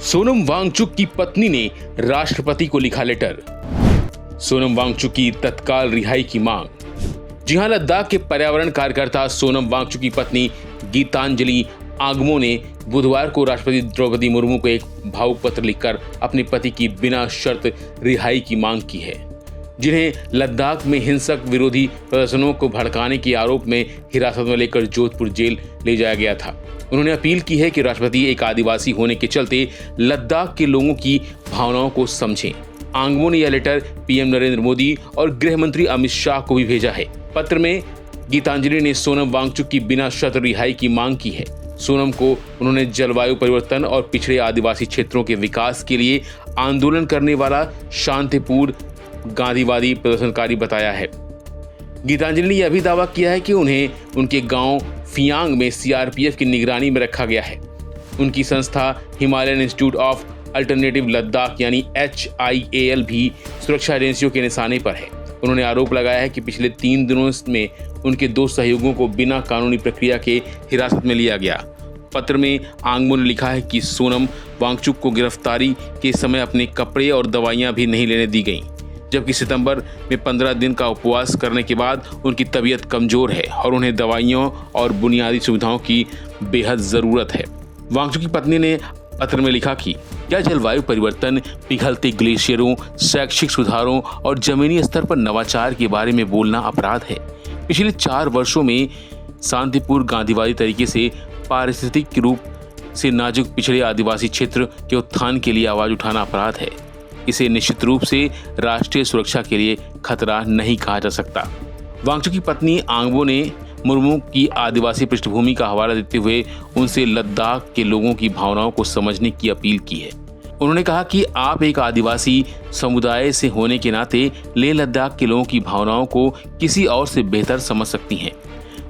सोनम वांगचुक की पत्नी ने राष्ट्रपति को लिखा लेटर। सोनम वांगचुक की तत्काल रिहाई की मांग। जी हां, लद्दाख के पर्यावरण कार्यकर्ता सोनम वांगचुक की पत्नी गीतांजलि आंगमो ने बुधवार को राष्ट्रपति द्रौपदी मुर्मू को एक भावुक पत्र लिखकर अपने पति की बिना शर्त रिहाई की मांग की है, जिन्हें लद्दाख में हिंसक विरोधी प्रदर्शनों को भड़काने के आरोप में हिरासत में लेकर जोधपुर जेल ले जाया गया था। उन्होंने अपील की है कि राष्ट्रपति एक आदिवासी होने के चलते लद्दाख के लोगों की भावनाओं को समझें। आंगमो ने यह लेटर पीएम नरेंद्र मोदी और गृह मंत्री अमित शाह को भी भेजा है। पत्र में गीतांजलि ने सोनम वांगचुक की बिना शर्त रिहाई की मांग की है। सोनम को उन्होंने जलवायु परिवर्तन और पिछड़े आदिवासी क्षेत्रों के विकास के लिए आंदोलन करने वाला शांतिपूर्ण गांधीवादी प्रदर्शनकारी बताया है। गीतांजलि ने यह भी दावा किया है कि उन्हें उनके गांव फियांग में सीआरपीएफ की निगरानी में रखा गया है। उनकी संस्था Himalayan institute of alternative Ladakh यानी HIAL भी सुरक्षा एजेंसियों के निशाने पर है। उन्होंने आरोप लगाया है कि पिछले 3 दिनों में उनके 2 सहयोगियों को बिना कानूनी प्रक्रिया के हिरासत में लिया गया। पत्र में आंगमो ने लिखा है कि सोनम वांगचुक को गिरफ्तारी के समय अपने कपड़े और दवाइयां भी नहीं लेने दी गईं, जबकि सितंबर में 15 दिन का उपवास करने के बाद उनकी तबीयत कमजोर है और उन्हें दवाइयों और बुनियादी सुविधाओं की बेहद ज़रूरत है। वांगचुक की पत्नी ने पत्र में लिखा कि क्या जलवायु परिवर्तन, पिघलते ग्लेशियरों, शैक्षिक सुधारों और जमीनी स्तर पर नवाचार के बारे में बोलना अपराध है। पिछले 4 वर्षों में शांतिपूर्ण गांधीवादी तरीके से पारिस्थितिक रूप से नाजुक पिछड़े आदिवासी क्षेत्र के उत्थान के लिए आवाज उठाना अपराध है। इसे निश्चित रूप से राष्ट्रीय सुरक्षा के लिए खतरा नहीं कहा जा सकता। वांगचुक की पत्नी आंगमो ने मुर्मू की आदिवासी पृष्ठभूमि का हवाला देते हुए उनसे लद्दाख के लोगों की भावनाओं को समझने की अपील की है। उन्होंने कहा कि आप एक आदिवासी समुदाय से होने के नाते लेह लद्दाख के लोगों की भावनाओं को किसी और से बेहतर समझ सकती हैं।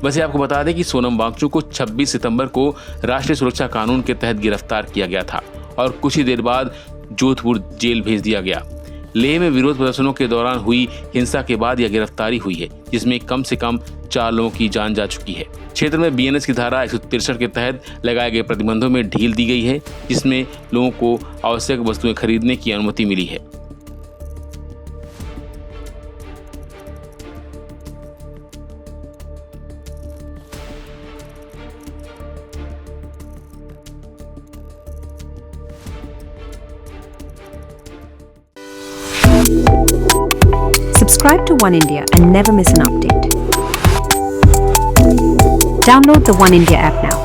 वैसे आपको बता दें कि सोनम वांगचुक को 26 सितंबर को राष्ट्रीय सुरक्षा कानून के तहत गिरफ्तार किया गया था और कुछ ही देर बाद जोधपुर जेल भेज दिया गया। लेह में विरोध प्रदर्शनों के दौरान हुई हिंसा के बाद यह गिरफ्तारी हुई है, जिसमें कम से कम 4 लोगों की जान जा चुकी है। क्षेत्र में BNS की धारा 163 के तहत लगाए गए प्रतिबंधों में ढील दी गई है, जिसमें लोगों को आवश्यक वस्तुएं खरीदने की अनुमति मिली है। Subscribe to One India and never miss an update. Download the One India app now.